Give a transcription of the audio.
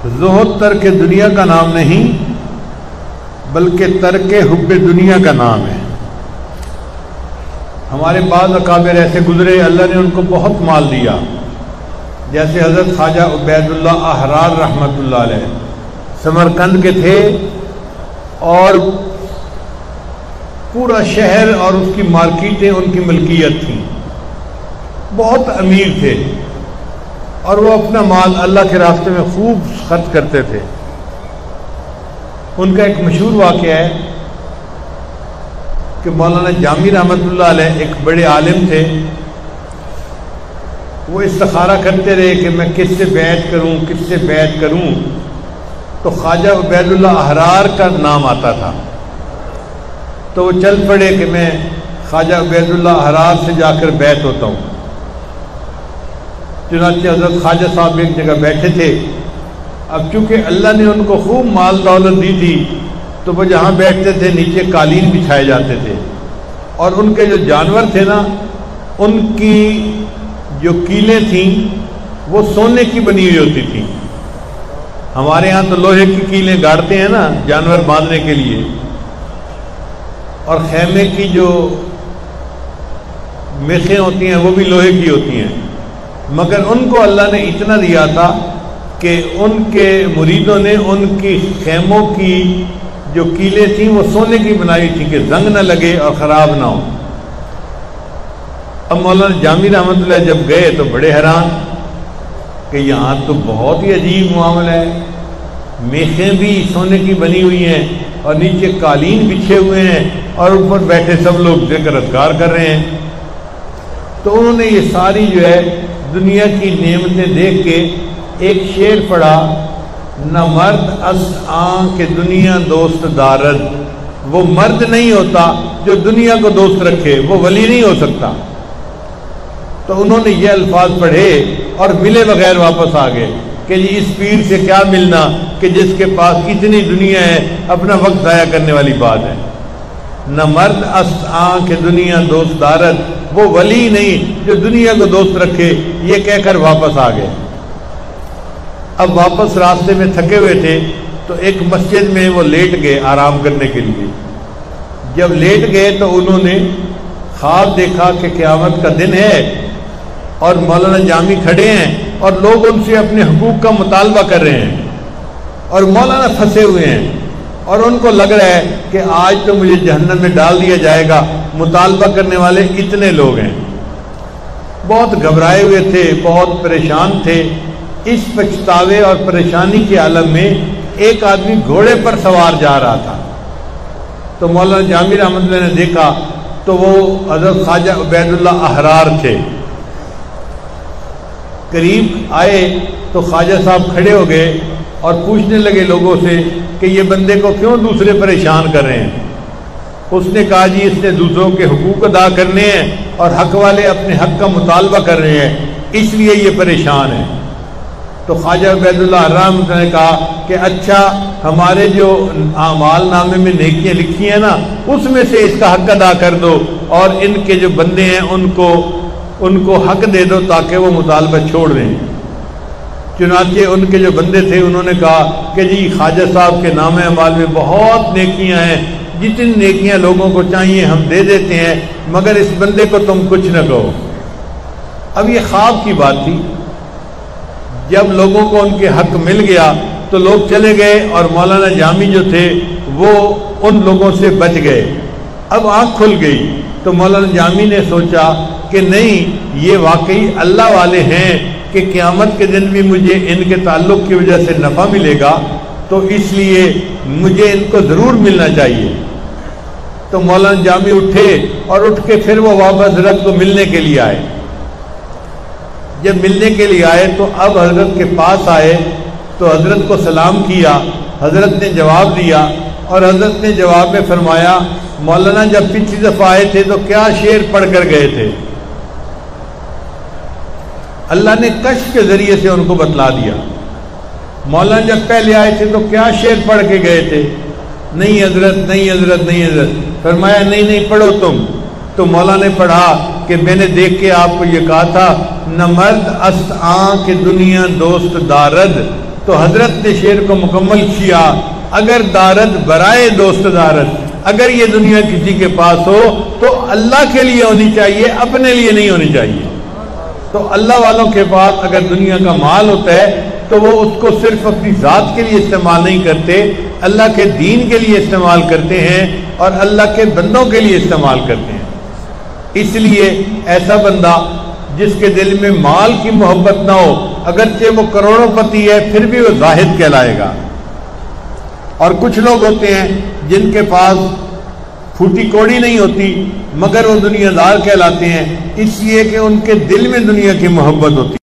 زہد ترک دنیا کا نام نہیں بلکہ ترک حب دنیا کا نام ہے۔ ہمارے بعض اکابر ایسے گزرے اللہ نے ان کو بہت مال دیا، جیسے حضرت خواجہ عبید اللہ احرار رحمۃ اللہ علیہ سمرقند کے تھے، اور پورا شہر اور اس کی مارکیٹیں ان کی ملکیت تھیں، بہت امیر تھے، اور وہ اپنا مال اللہ کے راستے میں خوب خرچ کرتے تھے۔ ان کا ایک مشہور واقعہ ہے کہ مولانا جامی رحمۃ اللہ علیہ ایک بڑے عالم تھے، وہ استخارہ کرتے رہے کہ میں کس سے بیعت کروں، کس سے بیعت کروں، تو خواجہ عبید اللہ احرار کا نام آتا تھا، تو وہ چل پڑے کہ میں خواجہ عبید اللہ احرار سے جا کر بیعت ہوتا ہوں۔ چنانچہ حضرت خواجہ صاحب ایک جگہ بیٹھے تھے، اب چونکہ اللہ نے ان کو خوب مال دولت دی تھی تو وہ جہاں بیٹھتے تھے نیچے قالین بچھائے جاتے تھے، اور ان کے جو جانور تھے نا ان کی جو کیلیں تھیں وہ سونے کی بنی ہوئی ہوتی تھیں۔ ہمارے یہاں تو لوہے کی کیلیں گاڑتے ہیں نا جانور باندھنے کے لیے، اور خیمے کی جو میخیں ہوتی ہیں وہ بھی لوہے کی ہوتی ہیں، مگر ان کو اللہ نے اتنا دیا تھا کہ ان کے مریدوں نے ان کی خیموں کی جو کیلیں تھیں وہ سونے کی بنائی تھی کہ زنگ نہ لگے اور خراب نہ ہو۔ اب مولانا جامی رحمۃ اللہ جب گئے تو بڑے حیران کہ یہاں تو بہت ہی عجیب معاملہ ہے، میخیں بھی سونے کی بنی ہوئی ہیں اور نیچے قالین بچھے ہوئے ہیں اور اوپر بیٹھے سب لوگ ذکر اذکار کر رہے ہیں۔ تو انہوں نے یہ ساری جو ہے دنیا کی نعمتیں دیکھ کے ایک شعر پڑھا، نہ مرد از آن کہ دنیا دوست دارد، وہ مرد نہیں ہوتا جو دنیا کو دوست رکھے، وہ ولی نہیں ہو سکتا۔ تو انہوں نے یہ الفاظ پڑھے اور ملے بغیر واپس آ گئے کہ جی اس پیر سے کیا ملنا کہ جس کے پاس اتنی دنیا ہے، اپنا وقت ضائع کرنے والی بات ہے۔ نہ مرد از آن کہ دنیا دوست دارد، وہ ولی نہیں جو دنیا کو دوست رکھے، یہ کہہ کر واپس آ گئے۔ اب واپس راستے میں تھکے ہوئے تھے تو ایک مسجد میں وہ لیٹ گئے آرام کرنے کے لیے۔ جب لیٹ گئے تو انہوں نے خواب دیکھا کہ قیامت کا دن ہے اور مولانا جامی کھڑے ہیں اور لوگ ان سے اپنے حقوق کا مطالبہ کر رہے ہیں، اور مولانا پھنسے ہوئے ہیں، اور ان کو لگ رہا ہے کہ آج تو مجھے جہنم میں ڈال دیا جائے گا، مطالبہ کرنے والے اتنے لوگ ہیں۔ بہت گھبرائے ہوئے تھے، بہت پریشان تھے۔ اس پچھتاوے اور پریشانی کے عالم میں ایک آدمی گھوڑے پر سوار جا رہا تھا، تو مولانا جامی رحمۃ اللہ نے دیکھا تو وہ حضرت خواجہ عبید اللہ احرار تھے۔ قریب آئے تو خواجہ صاحب کھڑے ہو گئے اور پوچھنے لگے لوگوں سے کہ یہ بندے کو کیوں دوسرے پریشان کر رہے ہیں؟ اس نے کہا جی اس نے دوسروں کے حقوق ادا کرنے ہیں اور حق والے اپنے حق کا مطالبہ کر رہے ہیں، اس لیے یہ پریشان ہے۔ تو خواجہ عبید اللہ احرار نے کہا کہ اچھا ہمارے جو اعمال نامے میں نیکیاں لکھی ہیں نا اس میں سے اس کا حق ادا کر دو، اور ان کے جو بندے ہیں ان کو حق دے دو تاکہ وہ مطالبہ چھوڑ دیں۔ چنانچہ ان کے جو بندے تھے انہوں نے کہا کہ جی خواجہ صاحب کے نام اعمال میں بہت نیکیاں ہیں، جتنی نیکیاں لوگوں کو چاہیے ہم دے دیتے ہیں، مگر اس بندے کو تم کچھ نہ کہو۔ اب یہ خواب کی بات تھی، جب لوگوں کو ان کے حق مل گیا تو لوگ چلے گئے اور مولانا جامی جو تھے وہ ان لوگوں سے بچ گئے۔ اب آنکھ کھل گئی تو مولانا جامی نے سوچا کہ نہیں یہ واقعی اللہ والے ہیں کہ قیامت کے دن بھی مجھے ان کے تعلق کی وجہ سے نفع ملے گا، تو اس لیے مجھے ان کو ضرور ملنا چاہیے۔ تو مولانا جامی اٹھے اور اٹھ کے پھر وہ واپس حضرت کو ملنے کے لیے آئے۔ جب ملنے کے لیے آئے تو اب حضرت کے پاس آئے تو حضرت کو سلام کیا، حضرت نے جواب دیا، اور حضرت نے جواب میں فرمایا مولانا جب پچھلی دفعہ آئے تھے تو کیا شعر پڑھ کر گئے تھے؟ اللہ نے کشف کے ذریعے سے ان کو بتلا دیا۔ مولانا جب پہلے آئے تھے تو کیا شعر پڑھ کے گئے تھے؟ نہیں حضرت، نہیں حضرت، نہیں حضرت۔ فرمایا نہیں پڑھو تم۔ تو مولانا نے پڑھا کہ میں نے دیکھ کے آپ کو یہ کہا تھا نہ مرد است آن کہ دنیا دوست دارد، تو حضرت نے شعر کو مکمل کیا، اگر دارد برائے دوست دارد، اگر یہ دنیا کسی کے پاس ہو تو اللہ کے لیے ہونی چاہیے، اپنے لیے نہیں ہونی چاہیے۔ تو اللہ والوں کے پاس اگر دنیا کا مال ہوتا ہے تو وہ اس کو صرف اپنی ذات کے لیے استعمال نہیں کرتے، اللہ کے دین کے لیے استعمال کرتے ہیں اور اللہ کے بندوں کے لیے استعمال کرتے ہیں۔ اس لیے ایسا بندہ جس کے دل میں مال کی محبت نہ ہو، اگرچہ وہ کروڑوں پتی ہے پھر بھی وہ زاہد کہلائے گا۔ اور کچھ لوگ ہوتے ہیں جن کے پاس پھوٹی کوڑی نہیں ہوتی مگر وہ دنیا دار کہلاتے ہیں، اس لیے کہ ان کے دل میں دنیا کی محبت ہوتی ہے۔